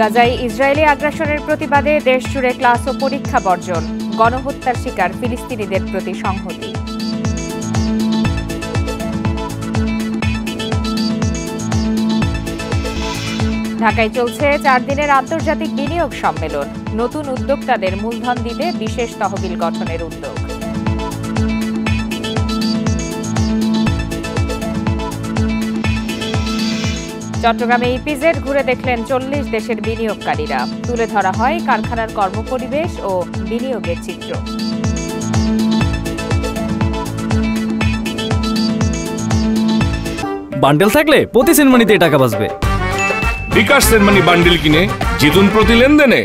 গাজায় ইসরায়েলি আগ্রাসনের প্রতিবাদে দেশ জুড়ে ক্লাস ও পরীক্ষা বর্জন, গণহত্যার শিকার ফিলিস্তিনিদের প্রতি সংহতি। ঢাকায় চলছে 4 দিনের আন্তর্জাতিক বিনিয়োগ সম্মেলন, নতুন উদ্যোক্তাদের মূলধন দিতে বিশেষ তহবিল গঠনের উদ্যোগ। চট্টগ্রামে ইপিজেড ঘুরে দেখলেন 40 দেশের বিনিয়োগকারীরা, তুলে ধরা হয় কারখানার কর্মপরিবেশ ও বিনিয়োগের চিত্র। বান্ডেল থাকলে প্রতি সেনমানিতে টাকা বাঁচবে। বিকাশ সেনমানি বান্ডেল কিনে জিতুন প্রতি লেনদেনে।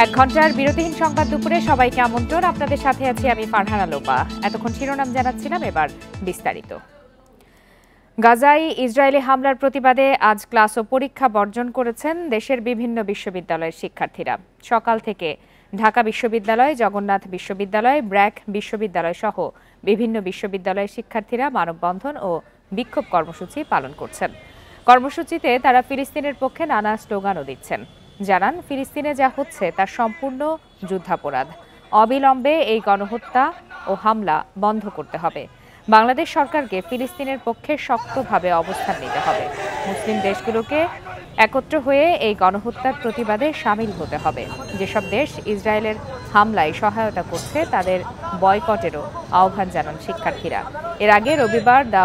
1 ঘন্টার বিরতিহীন সংবাদ দুপুরে সবাইকে আমন্ত্রণ। আপনাদের সাথে আছি আমি ফারহানা লোপা। এতক্ষণ শিরোনাম জানাচ্ছিলাম, এবার বিস্তারিত। গাজায় ইসরায়েলি হামলার প্রতিবাদে আজ ক্লাস ও পরীক্ষা বর্জন করেছেন দেশের বিভিন্ন বিশ্ববিদ্যালয়ের শিক্ষার্থীরা। সকাল থেকে ঢাকা বিশ্ববিদ্যালয়, জগন্নাথ বিশ্ববিদ্যালয়, ব্র্যাক বিশ্ববিদ্যালয় সহ বিভিন্ন বিশ্ববিদ্যালয়ের শিক্ষার্থীরা মানববন্ধন ও বিক্ষোভ কর্মসূচি পালন করছেন। কর্মসূচিতে তারা ফিলিস্তিনের পক্ষে নানা স্লোগানও দিচ্ছেন। জানান, ফিলিস্তিনে যা হচ্ছে তা সম্পূর্ণ যুদ্ধাপরাধ। অবিলম্বে এই গণহত্যা ও হামলা বন্ধ করতে হবে। বাংলাদেশ সরকারকে ফিলিস্তিনের পক্ষে শক্তভাবে অবস্থান নিতে হবে। মুসলিম দেশগুলোকে একত্র হয়ে এই গণহত্যার প্রতিবাদে সামিল হতে হবে। যেসব দেশ ইসরায়েলের হামলায় সহায়তা করছে তাদের বয়কটেরও আহ্বান জানান শিক্ষার্থীরা। এর আগে রবিবার the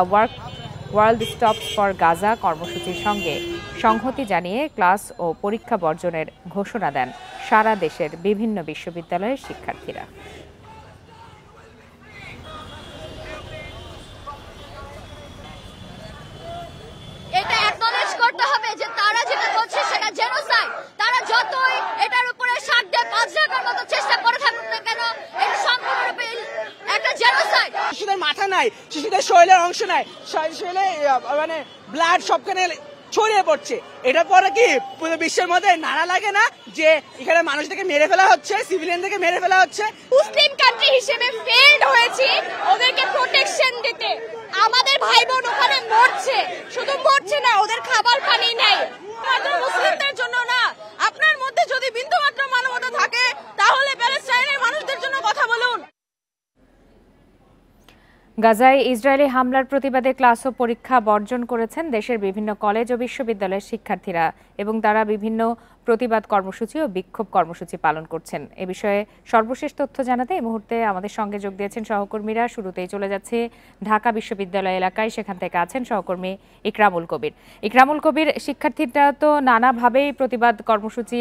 world stops for Gaza কর্মসূচির সঙ্গে সংহতি জানিয়ে ক্লাস ও পরীক্ষা বর্জনের ঘোষণা দেন সারা দেশের বিভিন্ন বিশ্ববিদ্যালয়ের শিক্ষার্থীরা। এটা অ্যাকনলেজ করতে হবে যে তারা যেটা করছে সেটা জেনোসাইড। তারা যতই এটার উপরে 7 ডে 5 জায়গার মতো চেষ্টা করে থাকুক না কেন, এটা সম্পূর্ণরূপে একটা জেনোসাইড। শিশুদের মাথা নাই, শিশুদের শরীরের অংশ নাই, শরীরে মানে ব্লাড সবখানে ছড়িয়ে পড়ছে। এটা পরে কি পুরো বিশ্বের মধ্যে নাড়া লাগে না যে এখানে মানুষদেরকে মেরে ফেলা হচ্ছে, সিভিলিয়ানদেরকে মেরে ফেলা হচ্ছে। মুসলিম কান্ট্রি হিসেবে ফেইলড হয়েছি ওদেরকে প্রোটেকশন দিতে। আমাদের ভাই বোন ওখানে মরছে, শুধু মরছে না, ওদের খাবার পানি নেই। মাত্র মুসলিমদের জন্য না, আপনার মধ্যে যদি বিন্দুমাত্র মানবতা থাকে তাহলে প্যালেস্টাইনের মানুষদের জন্য কথা বলুন। গাজায় ইসরায়েলি হামলার প্রতিবাদে ক্লাস ও পরীক্ষা বর্জন করেছেন দেশের বিভিন্ন কলেজ ও বিশ্ববিদ্যালয়ের শিক্ষার্থীরা এবং তারা বিভিন্ন প্রতিবাদ কর্মসূচি ও বিক্ষোভ কর্মসূচি পালন করছেন। এ বিষয়ে সর্বশেষ তথ্য জানাতে এই মুহূর্তে আমাদের সঙ্গে যোগ দিয়েছেন সহকর্মীরা। শুরুতেই চলে যাচ্ছে ঢাকা বিশ্ববিদ্যালয় এলাকায়, সেখান থেকে আছেন সহকর্মী ইকরামুল কবির। ইকরামুল কবির, শিক্ষার্থীরা তো নানাভাবেই প্রতিবাদ কর্মসূচি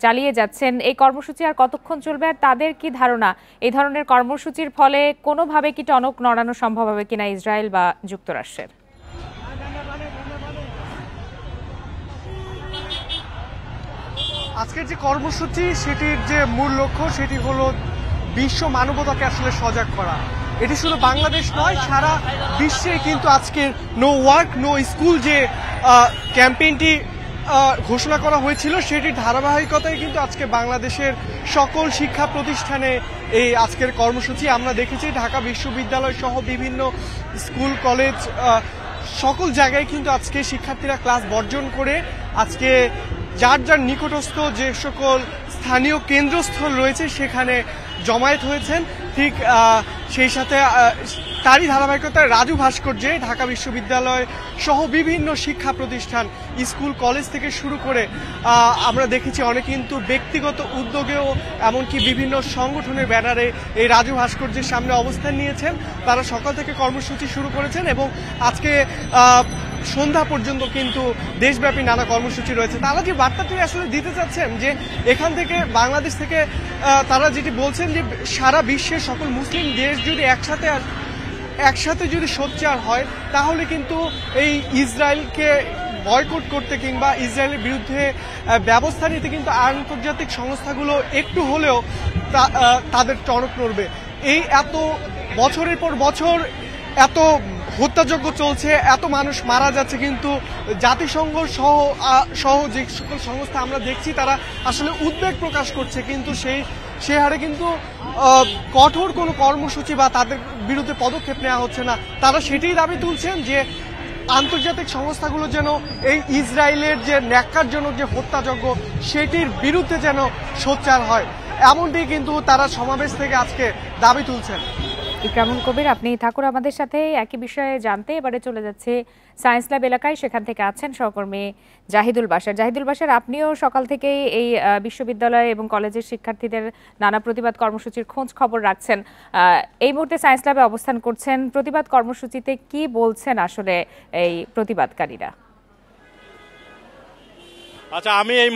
চালিয়ে যাচ্ছেন। এই কর্মসূচি আর কতক্ষণ চলবে, আর তাদের কি ধারণা এই ধরনের কর্মসূচির ফলে কোনোভাবে কি টনক নড়ানো সম্ভব হবে কিনা ইসরায়েল বা যুক্তরাষ্ট্রের? আজকের যে কর্মসূচি সেটির যে মূল লক্ষ্য সেটি হলো বিশ্ব মানবতাকে আসলে সজাগ করা। এটি শুধু বাংলাদেশ নয়, সারা বিশ্বে কিন্তু আজকের নো ওয়ার্ক নো স্কুল যে ক্যাম্পেইনটি ঘোষণা করা হয়েছিল সেটির ধারাবাহিকতায় কিন্তু আজকে বাংলাদেশের সকল শিক্ষা প্রতিষ্ঠানে এই আজকের কর্মসূচি আমরা দেখেছি। ঢাকা বিশ্ববিদ্যালয় সহ বিভিন্ন স্কুল কলেজ সকল জায়গায় কিন্তু আজকে শিক্ষার্থীরা ক্লাস বর্জন করে আজকে যার যার নিকটস্থ যে সকল স্থানীয় কেন্দ্রস্থল রয়েছে সেখানে জমায়েত হয়েছেন। ঠিক সেই সাথে তারই ধারাবাহিকতায় রাজু ভাস্কর্যে ঢাকা বিশ্ববিদ্যালয় সহ বিভিন্ন শিক্ষা প্রতিষ্ঠান, স্কুল কলেজ থেকে শুরু করে আমরা দেখেছি অনেক কিন্তু ব্যক্তিগত উদ্যোগেও এমনকি বিভিন্ন সংগঠনের ব্যানারে এই রাজু ভাস্কর্যের সামনে অবস্থান নিয়েছেন। তারা সকাল থেকে কর্মসূচি শুরু করেছেন এবং আজকে সন্ধ্যা পর্যন্ত কিন্তু দেশব্যাপী নানা কর্মসূচি রয়েছে। তারা যে বার্তাটি আসলে দিতে চাচ্ছেন যে এখান থেকে বাংলাদেশ থেকে তারা যেটি বলছেন যে সারা বিশ্বের সকল মুসলিম দেশ যদি একসাথে যদি সোচ্চার হয় তাহলে কিন্তু এই ইসরায়েলকে বয়কট করতে কিংবা ইসরায়েলের বিরুদ্ধে ব্যবস্থা নিতে কিন্তু আন্তর্জাতিক সংস্থাগুলো একটু হলেও তাদের টনক নড়বে। এই এত বছরের পর বছর এত হত্যাযজ্ঞ চলছে, এত মানুষ মারা যাচ্ছে, কিন্তু জাতিসংঘ সহ যে সকল সংস্থা আমরা দেখছি তারা আসলে উদ্বেগ প্রকাশ করছে, কিন্তু সেই হারে কিন্তু কঠোর কোনো কর্মসূচি বা তাদের বিরুদ্ধে পদক্ষেপ নেওয়া হচ্ছে না। তারা সেটাই দাবি তুলছেন যে আন্তর্জাতিক সংস্থাগুলো যেন এই ইসরায়েলের যে ন্যাক্কারজনক যে হত্যাযজ্ঞ সেটির বিরুদ্ধে যেন সোচ্চার হয়, এমনটি কিন্তু তারা সমাবেশ থেকে আজকে দাবি তুলছেন। ইকরামুল কবির, আপনি থাকুন আমাদের সাথে একই বিষয়ে জানতে। এবারে চলে যাচ্ছে সায়েন্স ল্যাব এলাকায়, সেখান থেকে আছেন সহকর্মী জাহিদুল বাশার। জাহিদুল বাশার, আপনিও সকাল থেকেই এই বিশ্ববিদ্যালয় এবং কলেজের শিক্ষার্থীদের নানা প্রতিবাদ কর্মসূচির খোঁজ খবর রাখছেন। এই মুহূর্তে সায়েন্স ল্যাবে অবস্থান করছেন। প্রতিবাদ কর্মসূচিতে কি বলছেন আসলে এই প্রতিবাদকারীরা? আচ্ছা, আমি এই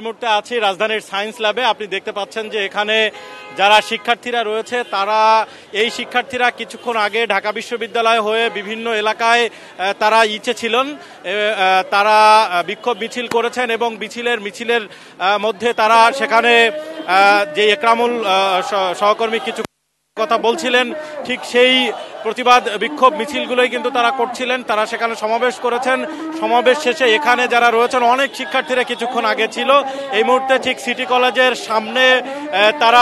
মুহূর্তে আছি রাজধানীর সায়েন্স ল্যাবে। আপনি দেখতে পাচ্ছেন যে এখানে যারা শিক্ষার্থীরা রয়েছে এই শিক্ষার্থীরা কিছুক্ষণ আগে ঢাকা বিশ্ববিদ্যালয় হয়ে বিভিন্ন এলাকায় তারা ছিলেন, তারা বিক্ষোভ মিছিল করেছেন এবং মিছিলের মধ্যে তারা সেখানে যে একরামুল সহকর্মী কিছু কথা বলছিলেন, ঠিক সেই প্রতিবাদ বিক্ষোভ মিছিলগুলোই কিন্তু তারা করছিলেন। তারা সেখানে সমাবেশ করেছেন। সমাবেশ শেষে এখানে যারা রয়েছেন অনেক শিক্ষার্থীরা কিছুক্ষণ আগে ছিল। এই মুহূর্তে ঠিক সিটি কলেজের সামনে তারা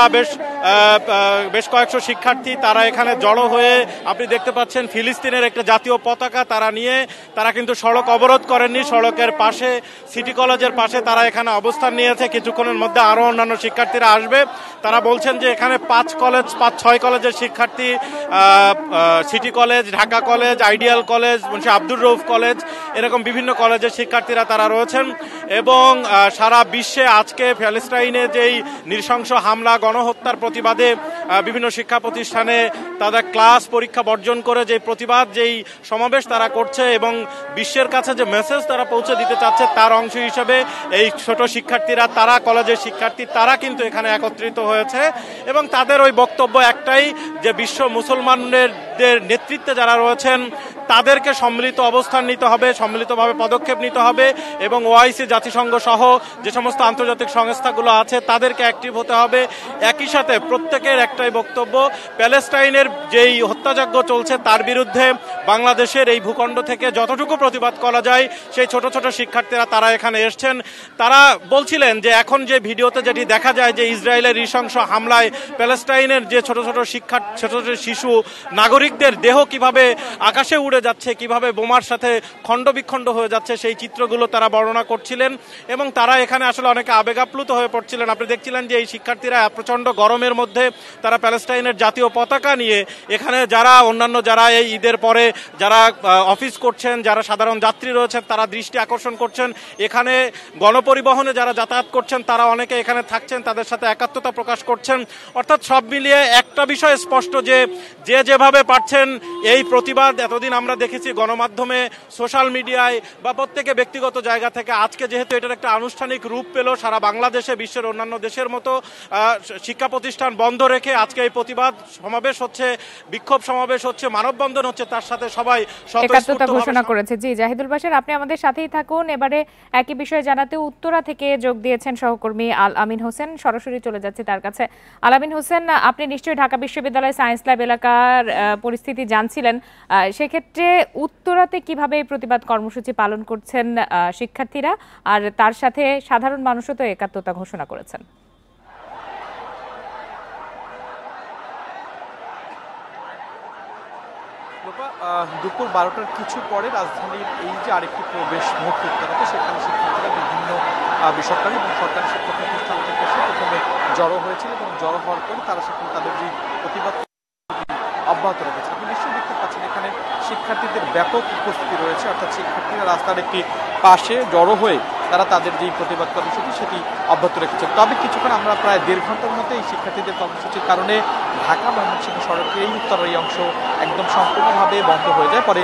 বেশ কয়েকশো শিক্ষার্থী তারা এখানে জড়ো হয়ে, আপনি দেখতে পাচ্ছেন ফিলিস্তিনের একটা জাতীয় পতাকা তারা নিয়ে তারা কিন্তু সড়ক অবরোধ করেননি। সড়কের পাশে, সিটি কলেজের পাশে তারা এখানে অবস্থান নিয়েছে। কিছুক্ষণের মধ্যে আরও অন্যান্য শিক্ষার্থীরা আসবে। তারা বলছেন যে এখানে 5-6 কলেজের শিক্ষার্থী, city college, Dhaka college, ideal college, Munshi Abdur Rauf college, এরকম বিভিন্ন কলেজের শিক্ষার্থীরা তারা রয়েছেন। এবং সারা বিশ্বে আজকে প্যালেস্টাইনে যেই নৃশংস হামলা গণহত্যার প্রতিবাদে বিভিন্ন শিক্ষা প্রতিষ্ঠানে তাদের ক্লাস পরীক্ষা বর্জন করে যে প্রতিবাদ, যেই সমাবেশ তারা করছে এবং বিশ্বের কাছে যে মেসেজ তারা পৌঁছে দিতে চাচ্ছে তার অংশ হিসেবে এই ছোট শিক্ষার্থীরা, তারা কলেজের শিক্ষার্থী, তারা কিন্তু এখানে একত্রিত হয়েছে। এবং তাদের ওই বক্তব্য একটাই যে বিশ্ব মুসলমানদের নেতৃত্বে যারা রয়েছেন তাদেরকে সম্মিলিত অবস্থান নিতে হবে, সম্মিলিতভাবে পদক্ষেপ নিতে হবে এবং ওআইসি, জাতিসংঘ সহ যে সমস্ত আন্তর্জাতিক সংস্থাগুলো আছে তাদেরকে অ্যাক্টিভ হতে হবে। একই সাথে প্রত্যেকের একটাই বক্তব্য, প্যালেস্টাইনের যেই হত্যাযজ্ঞ চলছে তার বিরুদ্ধে বাংলাদেশের এই ভূখণ্ড থেকে যতটুকু প্রতিবাদ করা যায় সেই ছোট ছোট শিক্ষার্থীরা তারা এখানে এসছেন। তারা বলছিলেন যে এখন যে ভিডিওতে যেটি দেখা যায় যে ইসরায়েলের নৃশংস হামলায় প্যালেস্টাইনের যে ছোট ছোট শিশু নাগরিকদের দেহ কিভাবে আকাশে উড়ে যাচ্ছে, কিভাবে বোমার সাথে খণ্ডবিখণ্ড হয়ে যাচ্ছে, সেই চিত্রগুলো তারা বর্ণনা করছিলেন এবং তারা এখানে আসলে অনেকে আবেগাপ্লুত হয়ে পড়ছিলেন। আপনি দেখছিলেন যে এই শিক্ষার্থীরা প্রচণ্ড গরমের মধ্যে তারা প্যালেস্টাইনের জাতীয় পতাকা নিয়ে এখানে যারা এই ঈদের পরে যারা অফিস করছেন, যারা সাধারণ যাত্রী রয়েছেন তারা দৃষ্টি আকর্ষণ করছেন। এখানে গণপরিবহনে যারা যাতায়াত করছেন তারা অনেকে এখানে থাকছেন, তাদের সাথে একাত্মতা প্রকাশ করছেন। অর্থাৎ সব মিলিয়ে একটা বিষয় স্পষ্ট যে যেভাবে পারছেন এই প্রতিবাদ এতদিন আমরা দেখেছি গণমাধ্যমে, সোশ্যাল মিডিয়ায় বা প্রত্যেকে ব্যক্তিগত জায়গা থেকে, আজকে যেহেতু এটার একটা আনুষ্ঠানিক রূপ পেল সারা বাংলাদেশে, বিশ্বের অন্যান্য দেশের মতো শিক্ষা প্রতিষ্ঠান বন্ধ রেখে আজকে এই প্রতিবাদ সমাবেশ হচ্ছে, বিক্ষোভ সমাবেশ হচ্ছে, মানববন্ধন হচ্ছে, তার সাথে সবাই একাত্মতা ঘোষণা করেছে। জি জাহিদুল বাশার, আপনি আমাদের সাথেই থাকুন। এবারে একই বিষয়ে জানাতে উত্তরা থেকে যোগ দিয়েছেন সহকর্মী আল আমিন হোসেন। সরাসরি চলে যাচ্ছে তার কাছে। আল আমিন হোসেন, আপনি নিশ্চয়ই ঢাকা বিশ্ববিদ্যালয় সায়েন্স ল্যাব এলাকার পরিস্থিতি জানছিলেন। সেক্ষেত্রে উত্তরাতে কিভাবে প্রতিবাদ কর্মসূচি পালন করছেন শিক্ষার্থীরা, আর তার সাথে সাধারণ মানুষও তো একাত্মতা ঘোষণা করেছেন? দুপুর 12টার কিছু পরে রাজধানীর এই যে আরেকটি প্রবেশ মুখ উত্তরাতে, সেখানে শিক্ষার্থীরা বিভিন্ন বেসরকারি এবং সরকারি শিক্ষা প্রতিষ্ঠান থেকে এসে প্রথমে জড়ো হয়েছিল এবং জড়ো হওয়ার পরে তারা সেখানে তাদের যে প্রতিবাদ অব্যাহত রেখেছে। আপনি নিশ্চয়ই দেখতে পাচ্ছেন এখানে শিক্ষার্থীদের ব্যাপক উপস্থিতি রয়েছে, অর্থাৎ শিক্ষার্থীরা রাস্তার একটি পাশে জড়ো হয়ে তারা তাদের যে প্রতিবাদ কর্মসূচি সেটি অব্যাহত রেখেছে। তবে কিছুক্ষণ আমরা প্রায় 1.5 ঘন্টার মধ্যে এই শিক্ষার্থীদের কর্মসূচির কারণে ঢাকা ময়মনসিংহ সড়কের এই উত্তরের এই অংশ একদম সম্পূর্ণভাবে বন্ধ হয়ে যায়। পরে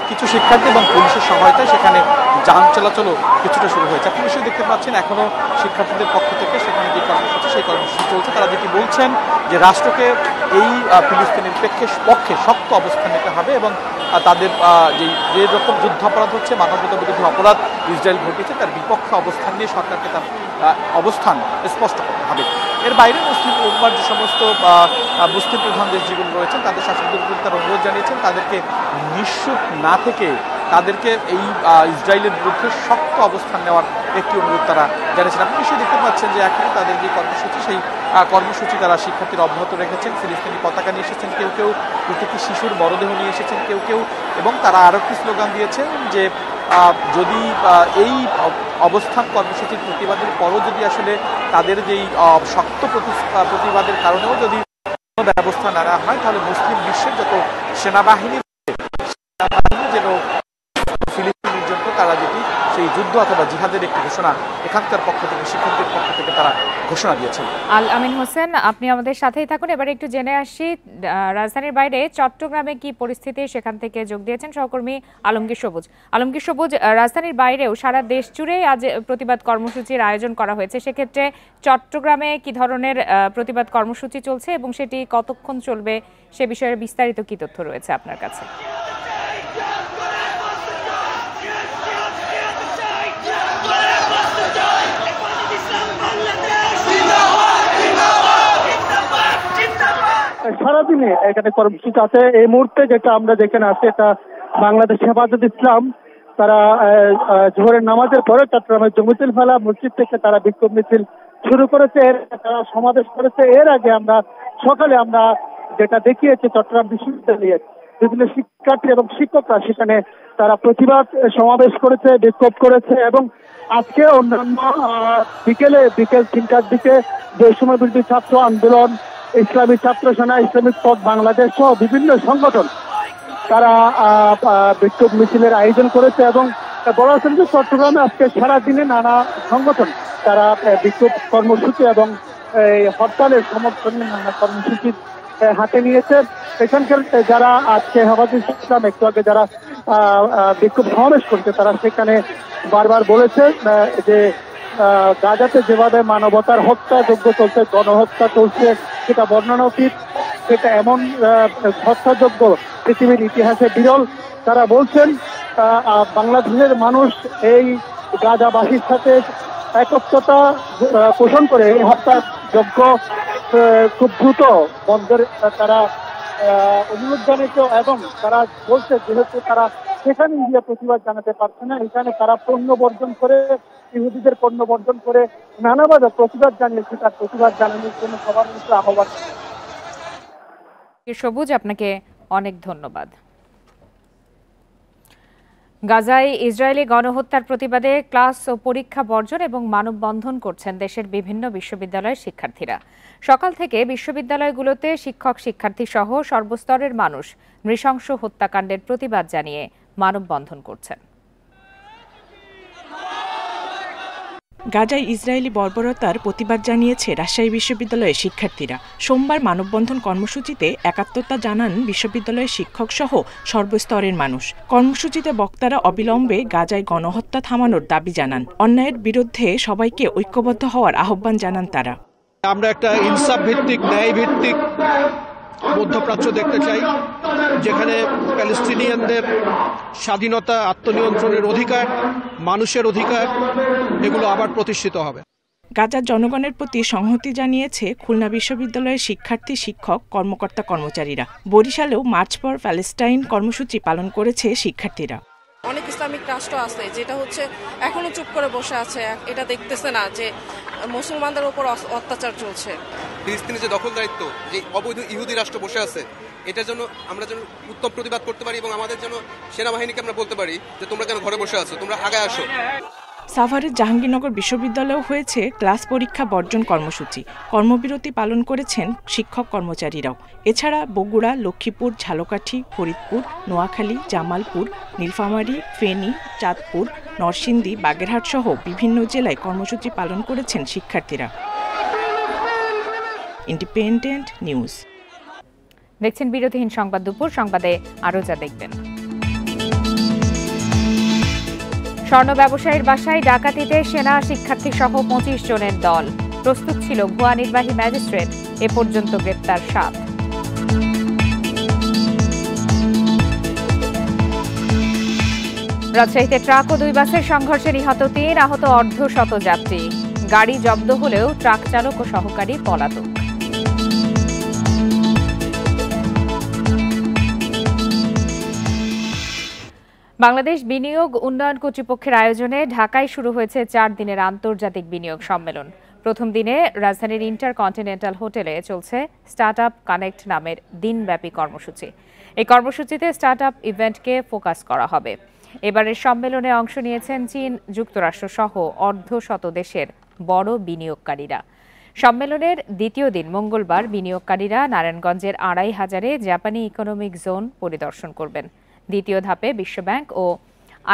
কিছু শিক্ষার্থী এবং পুলিশের সহায়তায় সেখানে যান চলাচলও কিছুটা শুরু হয়েছে। আপনি নিশ্চয়ই দেখতে পাচ্ছেন এখনও শিক্ষার্থীদের পক্ষ থেকে সেখানে যে কর্মসূচি সেই কর্মসূচি চলছে। তারা যেটি বলছেন যে রাষ্ট্রকে এই ফিলিস্তিনের পক্ষে শক্ত অবস্থান নিতে হবে এবং তাদের যে রকম যুদ্ধাপরাধ হচ্ছে, মানবতা বিরোধী অপরাধ ইসরায়েল ঘটিয়েছে তার বিপক্ষে অবস্থান নিয়ে সরকারকে তার অবস্থান স্পষ্ট করতে হবে। এর বাইরে মুসলিম উম্মার যে সমস্ত মুসলিম প্রধান দেশ যেগুলো রয়েছেন তাদের শাসকদের বিরুদ্ধে তারা অনুরোধ জানিয়েছেন তাদেরকে নিঃশুল্ক না থেকে তাদেরকে এই ইসরায়েলের বিরুদ্ধে শক্ত অবস্থান নেওয়ার একটি অনুরোধ তারা জানিয়েছেন। আপনি নিশ্চয়ই দেখতে পাচ্ছেন যে এখনই তাদের যে কর্মসূচি, সেই কর্মসূচি তারা শিক্ষার্থীরা অব্যাহত রেখেছেন। ফিলিস্তিনি পতাকা নিয়ে এসেছেন কেউ কেউ, প্রত্যেকটি শিশুর মরদেহ নিয়ে এসেছেন কেউ কেউ, এবং তারা আরও একটি স্লোগান দিয়েছেন যে যদি এই অবস্থান কর্মসূচির প্রতিবাদের পরও যদি আসলে তাদের যেই শক্ত প্রতিবাদের কারণেও যদি ব্যবস্থা নেওয়া হয়, তাহলে মুসলিম বিশ্বের যত সেনাবাহিনী যেন ফিলিস্তিনের জন্য তারা যদি সেই যুদ্ধ অথবা জিহাদের একটি ঘোষণা এখানকার পক্ষ থেকে, শিক্ষকদের পক্ষ থেকে তারা ঘোষণা দিয়েছেন। আল আমিন হোসেন, আপনি আমাদের সাথেই থাকুন। এবারে একটু জেনে আসি রাজধানীর বাইরে চট্টগ্রামে কি পরিস্থিতি, সেখান থেকে যোগ দিয়েছেন সহকর্মী আলমগীর সবুজ। আলমগীর সবুজ, রাজধানীর বাইরেও সারা দেশ জুড়েই আজ প্রতিবাদ কর্মসূচির আয়োজন করা হয়েছে, সেক্ষেত্রে চট্টগ্রামে কি ধরনের প্রতিবাদ কর্মসূচি চলছে এবং সেটি কতক্ষণ চলবে সে বিষয়ে বিস্তারিত কি তথ্য রয়েছে আপনার কাছে? সারাদিনে এখানে কর্মসূচি আছে। এই মুহূর্তে যেটা আমরা যেখানে আছি, এটা বাংলাদেশ হেফাজত ইসলাম, তারা জোহরের নামাজের পরে চট্টগ্রামের জমিতুল ফালা মসজিদ থেকে তারা বিক্ষোভ মিছিল শুরু করেছে, তারা সমাবেশ করেছে। এর আগে আমরা সকালে আমরা যেটা দেখিয়েছি, চট্টগ্রাম বিশ্ববিদ্যালয়ের বিভিন্ন শিক্ষার্থী এবং শিক্ষকরা সেখানে তারা প্রতিবাদ সমাবেশ করেছে, বিক্ষোভ করেছে, এবং আজকে অন্যান্য বিকেল 3টার দিকে বৈষম্য বিরোধী ছাত্র আন্দোলন, ইসলামী ছাত্র সেনা, ইসলামিক পথ বাংলাদেশ সহ বিভিন্ন সংগঠন তারা বিক্ষোভ মিছিলের আয়োজন করেছে। এবং বলা হচ্ছে যে চট্টগ্রামে আজকে সারাদিনে নানা সংগঠন তারা বিক্ষোভ কর্মসূচি এবং হরতালের সমর্থনে নানা কর্মসূচি হাতে নিয়েছে। এখানকার যারা আজকে হেফাজত ইসলাম একটু আগে যারা বিক্ষোভ সমাবেশ করছে, তারা সেখানে বারবার বলেছে যে গাজাতে যেভাবে মানবতার হত্যাযজ্ঞ চলছে, গণহত্যা চলছে, সেটা বর্ণনাতীত, সেটা এমন হত্যাযজ্ঞ পৃথিবীর ইতিহাসে বিরল। তারা বলছেন বাংলাদেশের মানুষ এই গাজাবাসীর সাথে একত্রতা পোষণ করে এই হত্যাযজ্ঞ খুব দ্রুত বন্ধের তারা অনুরোধ জানিয়েছে। এবং তারা বলছে যেহেতু তারা সেখানে গিয়ে প্রতিবাদ জানাতে পারছে না, এখানে তারা পণ্য বর্জন করে, ইহুদিদের পণ্য বর্জন করে নানাভাবে প্রতিবাদ জানিয়েছে, তার প্রতিবাদ জানানোর জন্য সবার মধ্যে আহ্বান। সবুজ, আপনাকে অনেক ধন্যবাদ। গাজায় ইসরায়েলি গণহত্যার প্রতিবাদে ক্লাস ও পরীক্ষা বর্জন এবং মানববন্ধন করছেন দেশের বিভিন্ন বিশ্ববিদ্যালয়ের শিক্ষার্থীরা। সকাল থেকে বিশ্ববিদ্যালয়গুলোতে শিক্ষক শিক্ষার্থী সহ সর্বস্তরের মানুষ নৃশংস হত্যাকাণ্ডের প্রতিবাদ জানিয়ে মানববন্ধন করছেন। গাজায় ইসরায়েলি বর্বরতার প্রতিবাদ জানিয়েছে রাজশাহী বিশ্ববিদ্যালয়ের শিক্ষার্থীরা। সোমবার মানববন্ধন কর্মসূচিতে একাত্মতা জানান বিশ্ববিদ্যালয়ের শিক্ষক সহ সর্বস্তরের মানুষ। কর্মসূচিতে বক্তারা অবিলম্বে গাজায় গণহত্যা থামানোর দাবি জানান। অন্যায়ের বিরুদ্ধে সবাইকে ঐক্যবদ্ধ হওয়ার আহ্বান জানান তারা। আমরা একটা ইনসাফ ভিত্তিক, ন্যায় ভিত্তিক মধ্যপ্রাচ্য দেখতে চাই, যেখানে প্যালেস্টিনিয়ানদের স্বাধীনতা, আত্মনিয়ন্ত্রণের অধিকার, মানুষের অধিকার, এগুলো আবার প্রতিষ্ঠিত হবে। গাজার জনগণের প্রতি সংহতি জানিয়েছে খুলনা বিশ্ববিদ্যালয়ের শিক্ষার্থী, শিক্ষক, কর্মকর্তা, কর্মচারীরা। বরিশালেও মার্চ ফর প্যালেস্টাইন কর্মসূচি পালন করেছে শিক্ষার্থীরা। অনেক ইসলামিক রাষ্ট্র আছে যেটা হচ্ছে এখনো চুপ করে বসে আছে, এটা দেখতেছে না যে মুসলমানদের উপর অত্যাচার চলছে। ফিলিস্তিনের যে দখলদারিত্ব, যে অবৈধ ইহুদি রাষ্ট্র বসে আছে, এটার জন্য আমরা যেন উত্তম প্রতিবাদ করতে পারি এবং আমাদের জন্য সেনাবাহিনীকে আমরা বলতে পারি যে তোমরা কেন ঘরে বসে আছো, তোমরা আগে আসো। সাভারের জাহাঙ্গীরনগর বিশ্ববিদ্যালয়েও হয়েছে ক্লাস পরীক্ষা বর্জন কর্মসূচি। কর্মবিরতি পালন করেছেন শিক্ষক কর্মচারীরাও। এছাড়া বগুড়া, লক্ষ্মীপুর, ঝালকাঠি, ফরিদপুর, নোয়াখালী, জামালপুর, নীলফামারী, ফেনী, চাঁদপুর, নরসিংদী, বাগেরহাট সহ বিভিন্ন জেলায় কর্মসূচি পালন করেছেন শিক্ষার্থীরা। Independent news. দেখছেন বিরতিহীন সংবাদ দুপুর। সংবাদে আরো যা দেখবেন। স্বর্ণ ব্যবসায়ীর বাসায় ডাকাতিতে সেনা, শিক্ষার্থী সহ 25 জনের দল। প্রস্তুত ছিল ভুয়া নির্বাহী ম্যাজিস্ট্রেট। এ পর্যন্ত গ্রেপ্তার 7। রাজশাহীতে ট্রাক ও 2 বাসের সংঘর্ষে নিহত 3, আহত অর্ধশত যাত্রী। গাড়ি জব্দ হলেও ট্রাক চালক ও সহকারী পলাতক। বাংলাদেশ বিনিয়োগ উন্নয়ন কর্তৃপক্ষের আয়োজনে ঢাকায় শুরু হয়েছে 4 দিনের আন্তর্জাতিক বিনিয়োগ সম্মেলন। প্রথম দিনে রাজধানীর ইন্টারকন্টিনেন্টাল হোটেলে চলছে স্টার্টআপ কানেক্ট নামের দিনব্যাপী কর্মসূচি। এই কর্মসূচিতে স্টার্টআপ ইভেন্টকে ফোকাস করা হবে। এবারের সম্মেলনে অংশ নিয়েছেন চীন, যুক্তরাষ্ট্র সহ অর্ধশত দেশের বড় বিনিয়োগকারীরা। সম্মেলনের দ্বিতীয় দিন মঙ্গলবার বিনিয়োগকারীরা নারায়ণগঞ্জের 2500-এ জাপানি ইকোনমিক জোন পরিদর্শন করবেন। দ্বিতীয় ধাপে বিশ্বব্যাংক ও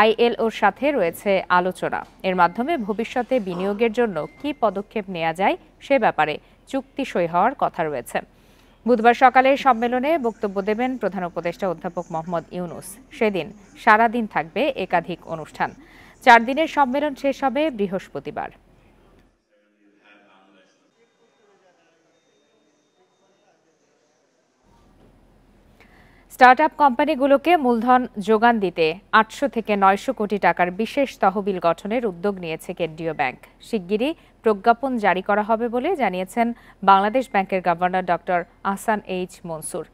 আইএলওর সাথে রয়েছে আলোচনা। এর মাধ্যমে ভবিষ্যতে বিনিয়োগের জন্য কী পদক্ষেপ নেওয়া যায় সে ব্যাপারে চুক্তি সই হওয়ার কথা রয়েছে। বুধবার সকালে সম্মেলনে বক্তব্য দেবেন প্রধান উপদেষ্টা অধ্যাপক মোহাম্মদ ইউনুস। সেদিন সারাদিন থাকবে একাধিক অনুষ্ঠান। 4 দিনের সম্মেলন শেষ হবে বৃহস্পতিবার। স্টার্টআপ কোম্পানিগুলোকে মূলধন যোগান দিতে 800 থেকে 900 কোটি টাকার বিশেষ তহবিল গঠনের উদ্যোগ নিয়েছে কেন্দ্রীয় ব্যাংক। শিগগিরই প্রজ্ঞাপন জারি করা হবে বলে জানিয়েছেন বাংলাদেশ ব্যাংকের governor doctor Ahsan H Mansur.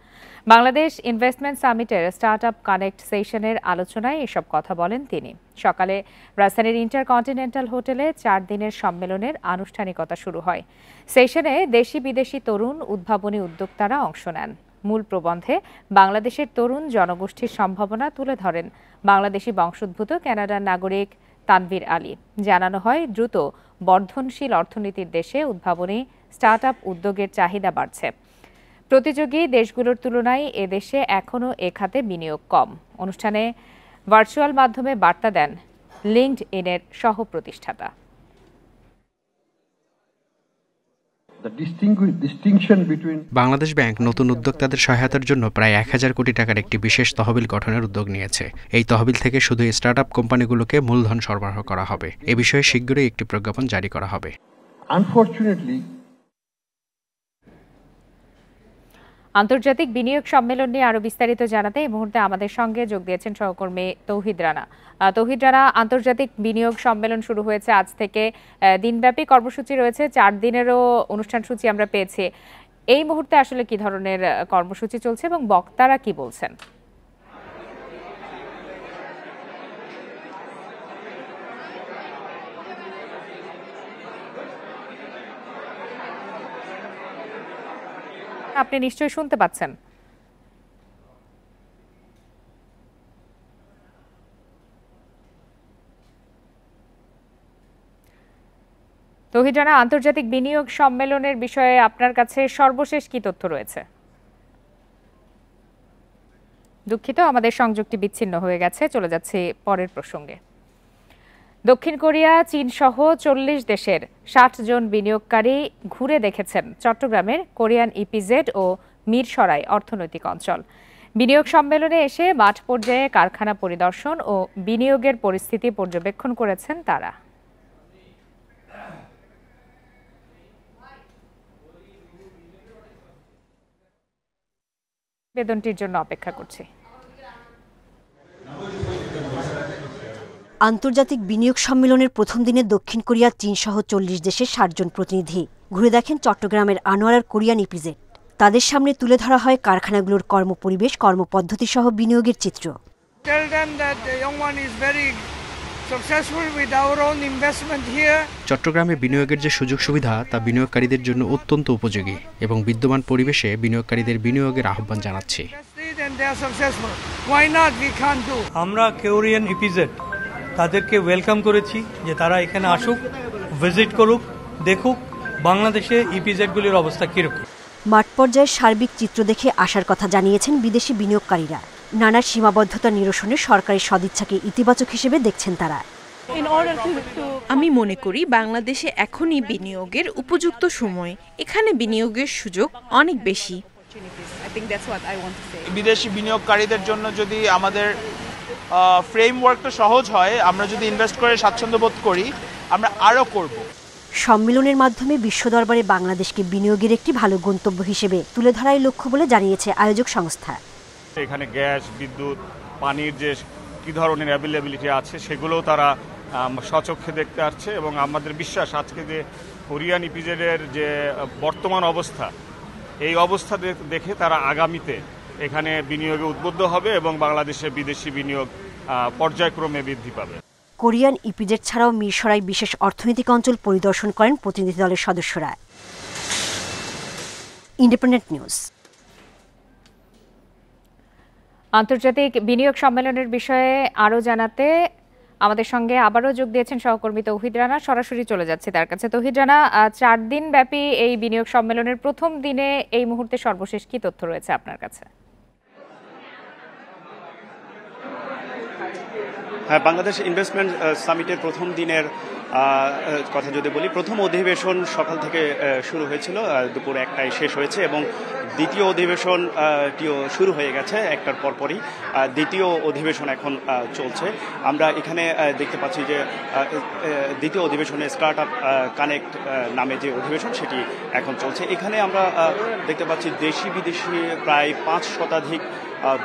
Bangladesh investment সামিটের স্টার্টআপ কানেক্ট সেশনের আলোচনায় এসব কথা বলেন তিনি। সকালে রাজধানীর ইন্টারকন্টিনেন্টাল হোটেলে 4 দিনের সম্মেলনের আনুষ্ঠানিকতা শুরু হয়। সেশনে দেশি বিদেশি তরুণ উদ্ভাবনী উদ্যোক্তারা অংশ নেন। মূল প্রবন্ধে বাংলাদেশের তরুণ জনগোষ্ঠীর সম্ভাবনা তুলে ধরেন বাংলাদেশি বংশোদ্ভূত কানাডার নাগরিক তানভীর আলী। জানানো হয়, দ্রুত বর্ধনশীল অর্থনীতির দেশে উদ্ভাবনী স্টার্টআপ উদ্যোগের চাহিদা বাড়ছে। প্রতিযোগী দেশগুলোর তুলনায় এদেশে এখনও এ খাতে বিনিয়োগ কম। অনুষ্ঠানে ভার্চুয়াল মাধ্যমে বার্তা দেন লিঙ্কডইনের সহ প্রতিষ্ঠাতা। বাংলাদেশ ব্যাংক নতুন উদ্যোক্তাদের সহায়তার জন্য প্রায় 1000 কোটি টাকার একটি বিশেষ তহবিল গঠনের উদ্যোগ নিয়েছে। এই তহবিল থেকে শুধু স্টার্টআপ কোম্পানিগুলোকে মূলধন সরবরাহ করা হবে। এ বিষয়ে শীঘ্রই একটি প্রজ্ঞাপন জারি করা হবে। আন্তর্জাতিক বিনিয়োগ সম্মেলন নিয়ে আরো বিস্তারিত জানাতে এই মুহূর্তে আমাদের সঙ্গে যোগ দিয়েছেন সহকর্মী তৌহিদ রানা। তৌহিদ রানা, আন্তর্জাতিক বিনিয়োগ সম্মেলন শুরু হয়েছে আজ থেকে, দিনব্যাপী কর্মসূচি রয়েছে, 4 দিনেরও অনুষ্ঠান সূচি আমরা পেয়েছি। এই মুহূর্তে আসলে কি ধরনের কর্মসূচি চলছে এবং বক্তারা কি বলছেন? আপনি নিশ্চয়ই শুনতে পাচ্ছেন। তৌহিদ রানা, আন্তর্জাতিক বিনিয়োগ সম্মেলনের বিষয়ে আপনার কাছে সর্বশেষ কি তথ্য রয়েছে? দুঃখিত, আমাদের সংযোগটি বিচ্ছিন্ন হয়ে গেছে। চলে যাচ্ছে পরের প্রসঙ্গে। দক্ষিণ কোরিয়া, চীন সহ 40 দেশের 60 জন বিনিয়োগকারী ঘুরে দেখেছেন চট্টগ্রামের কোরিয়ান ইপিজেড ও মিরসরাই অর্থনৈতিক অঞ্চল। বিনিয়োগ সম্মেলনে এসে মাঠ পর্যায়ে কারখানা পরিদর্শন ও বিনিয়োগের পরিস্থিতি পর্যবেক্ষণ করেছেন তারা। বেদনটির জন্য অপেক্ষা করছি। আন্তর্জাতিক বিনিয়োগ সম্মেলনের প্রথম দিনে দক্ষিণ কোরিয়া, চীন সহ 40 দেশের 60 জন প্রতিনিধি ঘুরে দেখেন চট্টগ্রামের আনোয়ারার কোরিয়ান ইপিজেড। তাদের সামনে তুলে ধরা হয় কারখানাগুলোর কর্মপরিবেশ, কর্মপদ্ধতি সহ বিনিয়োগের চিত্র। চট্টগ্রামে বিনিয়োগের যে সুযোগ সুবিধা তা বিনিয়োগকারীদের জন্য অত্যন্ত উপযোগী এবং বিদ্যমান পরিবেশে বিনিয়োগকারীদের বিনিয়োগের আহ্বান জানাচ্ছি। আমরা কোরিয়ান ইপিজেড তাদেরকে ওয়েলকাম করেছি যে তারা এখানে আসুক, ভিজিট করুক, দেখুক বাংলাদেশে ইপিজেডগুলির অবস্থা কিরকম। মাঠ পর্যায়ের সার্বিক চিত্র দেখে আসার কথা জানিয়েছেন বিদেশি বিনিয়োগকারীরা। নানা সীমাবদ্ধতা নিরসনে সরকারি সদিচ্ছাকে ইতিবাচক হিসেবে দেখছেন তারা। আমি মনে করি বাংলাদেশে এখনই বিনিয়োগের উপযুক্ত সময়। এখানে বিনিয়োগের সুযোগ অনেক বেশি। বিদেশি বিনিয়োগকারীদের জন্য যদি আমাদের ফ্রেমওয়ার্কটা সহজ হয়, আমরা যদি ইনভেস্ট করে স্বাচ্ছন্দ্য বোধ করি, আমরা আরও করব। সম্মেলনের মাধ্যমে বিশ্ব দরবারে বাংলাদেশকে বিনিয়োগের একটি ভালো গন্তব্য হিসেবে তুলে ধরাই লক্ষ্য বলে জানিয়েছে আয়োজক সংস্থা। এখানে গ্যাস, বিদ্যুৎ, পানির যে কী ধরনের অ্যাভেলেবিলিটি আছে সেগুলোও তারা স্বচক্ষে দেখতে আসছে এবং আমাদের বিশ্বাস আজকে যে কোরিয়ান ইপিজেডের যে বর্তমান অবস্থা, এই অবস্থা দেখে তারা আগামীতে এখানে বিনিয়োগে উদ্বুদ্ধ হবে এবং বাংলাদেশে বিদেশি বিনিয়োগ পর্যায়ক্রমে বৃদ্ধি পাবে। কোরিয়ান ইপিজেড ছাড়াও মিরসরাই বিশেষ অর্থনৈতিক অঞ্চল পরিদর্শন করেন প্রতিনিধি দলের সদস্যরা। Independent news. আন্তর্জাতিক বিনিয়োগ সম্মেলনের বিষয়ে আরও জানাতে আমাদের সঙ্গে আবারও যোগ দিয়েছেন সহকর্মী তৌহিদ রানা। সরাসরি চলে যাচ্ছে তার কাছে। তৌহিদ রানা, 4 দিন ব্যাপী এই বিনিয়োগ সম্মেলনের প্রথম দিনে এই মুহূর্তে সর্বশেষ কি তথ্য রয়েছে আপনার কাছে? হ্যাঁ, বাংলাদেশ ইনভেস্টমেন্ট সামিটের প্রথম দিনের কথা যদি বলি, প্রথম অধিবেশন সকাল থেকে শুরু হয়েছিল, দুপুর 1টায় শেষ হয়েছে এবং দ্বিতীয় অধিবেশনটিও শুরু হয়ে গেছে একটার পরপরই। দ্বিতীয় অধিবেশন এখন চলছে। আমরা এখানে দেখতে পাচ্ছি যে দ্বিতীয় অধিবেশনে স্টার্ট আপ কানেক্ট নামে যে অধিবেশন সেটি এখন চলছে। এখানে আমরা দেখতে পাচ্ছি দেশি বিদেশি প্রায় 5 শতাধিক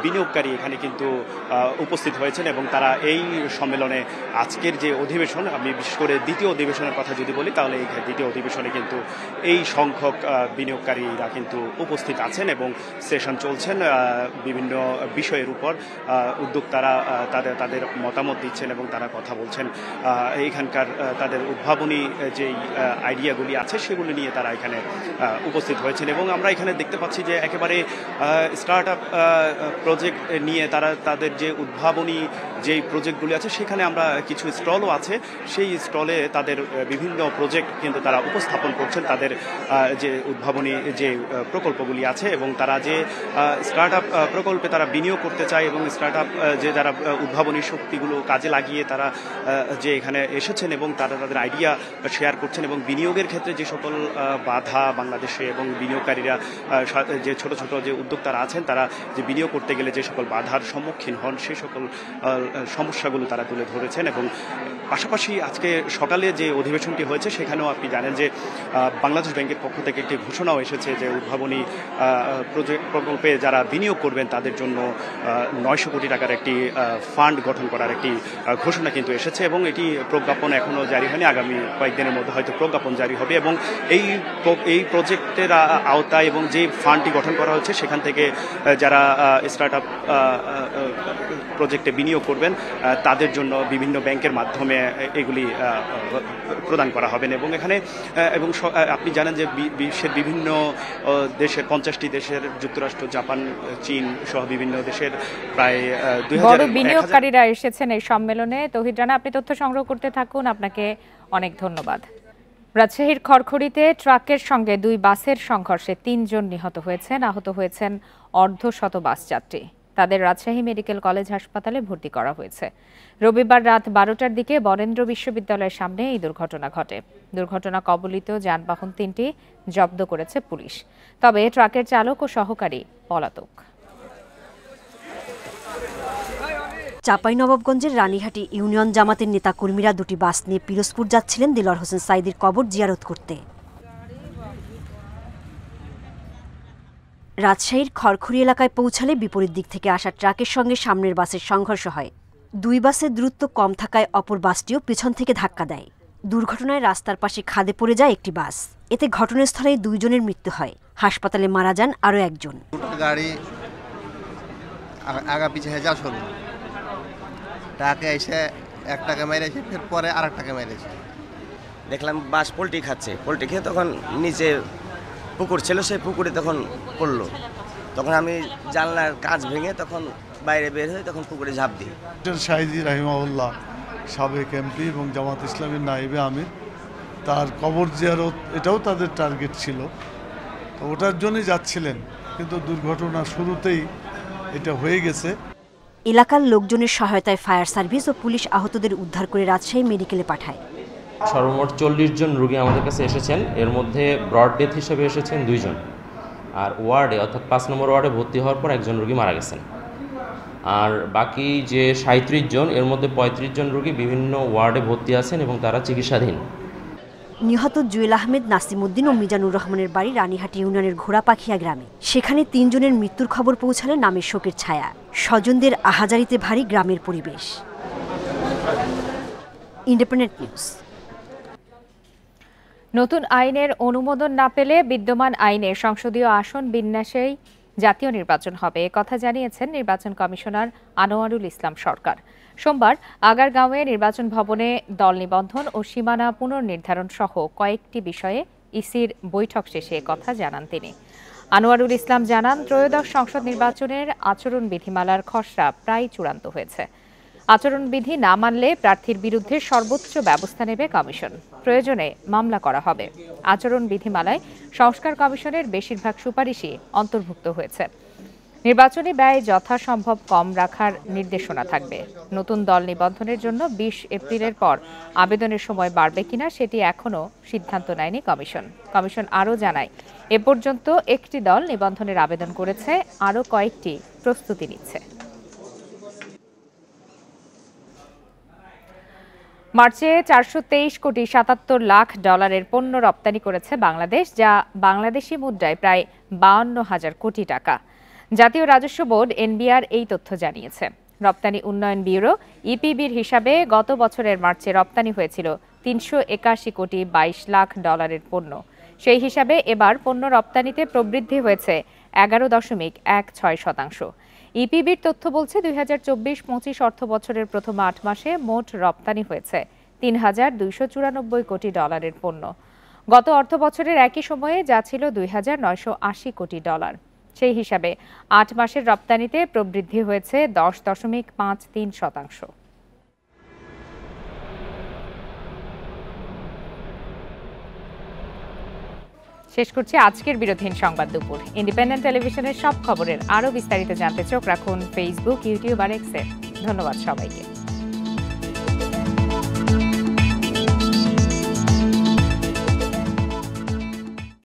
বিনিয়োগকারী এখানে কিন্তু উপস্থিত হয়েছেন এবং তারা এই সম্মেলনে আজকের যে অধিবেশন, আমি বিশেষ করে দ্বিতীয় অধিবেশনের কথা যদি বলি তাহলে এই দ্বিতীয় অধিবেশনে কিন্তু এই সংখ্যক বিনিয়োগকারীরা কিন্তু উপস্থিত আছেন এবং সেশন চলছেন। বিভিন্ন বিষয়ের উপর উদ্যোক্তারা তাদের মতামত দিচ্ছেন এবং তারা কথা বলছেন। এখানকার তাদের উদ্ভাবনী যেই আইডিয়াগুলি আছে সেগুলি নিয়ে তারা এখানে উপস্থিত হয়েছেন এবং আমরা এখানে দেখতে পাচ্ছি যে একেবারে স্টার্ট আপ প্রজেক্ট নিয়ে তারা তাদের যে উদ্ভাবনী যেই প্রজেক্টগুলি আছে সেখানে আমরা কিছু স্টলও আছে, সেই স্টলে তাদের বিভিন্ন প্রজেক্ট কিন্তু তারা উপস্থাপন করছেন, তাদের যে উদ্ভাবনী যে প্রকল্পগুলি আছে এবং তারা যে স্টার্ট আপ প্রকল্পে তারা বিনিয়োগ করতে চায় এবং স্টার্ট আপ যে যারা উদ্ভাবনী শক্তিগুলো কাজে লাগিয়ে তারা যে এখানে এসেছেন এবং তারা তাদের আইডিয়া শেয়ার করছেন এবং বিনিয়োগের ক্ষেত্রে যে সকল বাধা বাংলাদেশে এবং বিনিয়োগকারীরা যে ছোট ছোট যে উদ্যোক্তারা আছেন তারা যে বিনিয়োগ করতে গেলে যে সকল বাধার সম্মুখীন হন সেই সকল সমস্যাগুলো তারা তুলে ধরেছেন। এবং পাশাপাশি আজকে সকালে যে অধিবেশনটি হয়েছে সেখানেও আপনি জানেন যে বাংলাদেশ ব্যাংকের পক্ষ থেকে একটি ঘোষণাও এসেছে যে উদ্ভাবনী প্রকল্পে যারা বিনিয়োগ করবেন তাদের জন্য 900 কোটি টাকার একটি ফান্ড গঠন করার একটি ঘোষণা কিন্তু এসেছে এবং এটি প্রজ্ঞাপন এখনও জারি হয়নি, আগামী কয়েকদিনের মধ্যে হয়তো প্রজ্ঞাপন জারি হবে এবং এই প্রজেক্টের আওতায় এবং যে ফান্ডটি গঠন করা হচ্ছে সেখান থেকে যারা স্টার্ট আপ প্রজেক্টে বিনিয়োগ করবেন তাদের জন্য বিভিন্ন ব্যাংকের মাধ্যমে এগুলি প্রদান করা হবে এবং এখানে এবং আপনি জানেন যে বিশ্বের বিভিন্ন দেশের 50টি দেশের, যুক্তরাষ্ট্র, জাপান, চীন সহ বিভিন্ন দেশের প্রায় 2000 বিনিয়োগকারীরা এসেছেন এই সম্মেলনে। তৌহিদ রানা, আপনি তথ্য সংগ্রহ করতে থাকুন, আপনাকে অনেক ধন্যবাদ। রাজশাহীর খড়খড়িতে ট্রাকের সঙ্গে 2 বাসের সংঘর্ষে 3 জন নিহত হয়েছেন, আহত হয়েছেন অর্ধশত বাস যাত্রী। তাদের রাজশাহী মেডিকেল কলেজ হাসপাতালে ভর্তি করা হয়েছে। রবিবার রাত 12টার দিকে বরেন্দ্র বিশ্ববিদ্যালয়ের সামনে এই দুর্ঘটনা ঘটে। দুর্ঘটনা কবলিত যানবাহন 3টি জব্দ করেছে পুলিশ, তবে ট্রাকের চালক ও সহকারী পলাতক। চাঁপাইনবাবগঞ্জের রানীহাটি ইউনিয়ন জামাতের নেতাকর্মীরা 2টি বাস নিয়ে পিরোজপুর যাচ্ছিলেন দিলওয়ার হোসেন সাঈদীর কবর জিয়ারত করতে। রাজশাহীর খড়খড়ি এলাকায় পৌঁছালে বিপরীত দিক থেকে আসা ট্রাকের সঙ্গে সামনের বাসের সংঘর্ষ হয়। 2 বাসের দূরত্ব কম থাকায় অপর বাসটিও পেছন থেকে ধাক্কা দেয়। দুর্ঘটনায় রাস্তার পাশে খাদে পড়ে যায় একটি বাস। এতে ঘটনাস্থলেই 2 জনের মৃত্যু হয়। হাসপাতালে মারা যান আরও একজন। গাড়ি আগা পিছিয়ে যা শুরু ট্রাকে এসে একটাকে মেরেছে, ফের পরে আর একটাকে মেরেছে। দেখলাম বাস পোল্ট্রি খাচ্ছে, পোল্ট্রি খেয়ে তখন নিচে পুকুর ছিল, সেই পুকুরে তখন পড়লো। তখন আমি জানলার কাঁচ ভেঙে তখন বাইরে বের হয়ে তখন পুকুরে ঝাঁপ দিই। সাঈদী রাহিমাহুল্লাহ সাবেক এমপি এবং জামাত ইসলামের নায়েবে আমির, তার কবর জিয়ারত এটাও তাদের টার্গেট ছিল, তো ওটার জন্যই যাচ্ছিলেন, কিন্তু দুর্ঘটনা শুরুতেই এটা হয়ে গেছে। এলাকার লোকজনের সহায়তায় ফায়ার সার্ভিস ও পুলিশ আহতদের উদ্ধার করে রাজশাহী মেডিকেলে পাঠায়। সর্বমোট 40 জন রোগী আমাদের কাছে এসেছেন, এর মধ্যে ব্রড ডেথ হিসেবে এসেছেন 2 জন, আর ওয়ার্ডে অর্থাৎ 5 নম্বর ওয়ার্ডে ভর্তি হওয়ার পর 1 জন রোগী মারা গেছেন। আর বাকি যে 37 জন, এর মধ্যে 35 জন রোগী বিভিন্ন ওয়ার্ডে ভর্তি আছেন এবং তারা চিকিৎসাধীন। নিহত জুয়েল আহমেদ, নাসিমউদ্দিন ও মিজানুর রহমানের বাড়ি রানীহাটি ইউনিয়নের ঘোড়াপাখিয়া গ্রামে। সেখানে 3 জনের মৃত্যুর খবর পৌঁছালে নামের শোকের ছায়া। স্বজনদের আহাজারিতে ভারী গ্রামের পরিবেশ। Independent news. নতুন আইনের অনুমোদন না পেলে বিদ্যমান আইনে সংসদীয় আসন বিন্যাসেই জাতীয় নির্বাচন হবে, কথা জানিয়েছেন নির্বাচন কমিশনার আনোয়ারুল ইসলাম সরকার। সোমবার আগারগাঁওয়ে নির্বাচন ভবনে দল নিবন্ধন ও সীমানা পুনর্নির্ধারণ সহ কয়েকটি বিষয়ে ইসির বৈঠক শেষে কথা জানান তিনি। আনোয়ারুল ইসলাম জানান, ত্রয়োদশ সংসদ নির্বাচনের আচরণ বিধিমালার খসড়া প্রায় চূড়ান্ত হয়েছে। আচরণবিধি না মানলে প্রার্থীর বিরুদ্ধে সর্বোচ্চ ব্যবস্থা নেবে কমিশন। প্রয়োজনে মামলা করা হবে। আচরণ বিধিমালায় সংস্কার কমিশনের বেশিরভাগ সুপারিশই অন্তর্ভুক্ত হয়েছে। নির্বাচনী ব্যয় যথাসম্ভব কম রাখার নির্দেশনা থাকবে। নতুন দল নিবন্ধনের জন্য 20 এপ্রিলের পর আবেদনের সময় বাড়বে কিনা সেটি এখনও সিদ্ধান্ত নেয়নি কমিশন। কমিশন আরও জানায়, এ পর্যন্ত একটি দল নিবন্ধনের আবেদন করেছে, আরও কয়েকটি প্রস্তুতি নিচ্ছে। মার্চে 423.77 কোটি ডলারের পণ্য রপ্তানি করেছে বাংলাদেশ, যা বাংলাদেশি মুদ্রায় প্রায় 52,000 কোটি টাকা। জাতীয় রাজস্ব বোর্ড এনবিআর এই তথ্য জানিয়েছে। রপ্তানি উন্নয়ন ব্যুরো ইপিবির হিসাবে গত বছরের মার্চে রপ্তানি হয়েছিল 381.22 কোটি পণ্য। সেই হিসাবে এবার পণ্য রপ্তানিতে প্রবৃদ্ধি হয়েছে 11.16%। ইপিবির তথ্য বলছে 2024-25 অর্থ বছরের প্রথম 8 মাসে মোট রপ্তানি হয়েছে 3,294 কোটি ডলারের পণ্য। গত অর্থ বছরের একই সময়ে যা ছিল 2,980 কোটি ডলার। সেই হিসাবে 8 মাসের রপ্তানিতে প্রবৃদ্ধি হয়েছে 10.53%। শেষ করছি আজকের বিরোধীন সংবাদ দুপুর। ইন্ডিপেন্ডেন্ট টেলিভিশনের সব খবরের আরও বিস্তারিত জানতে চোখ রাখুন ফেসবুক, ইউটিউব আর এক্সে। ধন্যবাদ সবাইকে।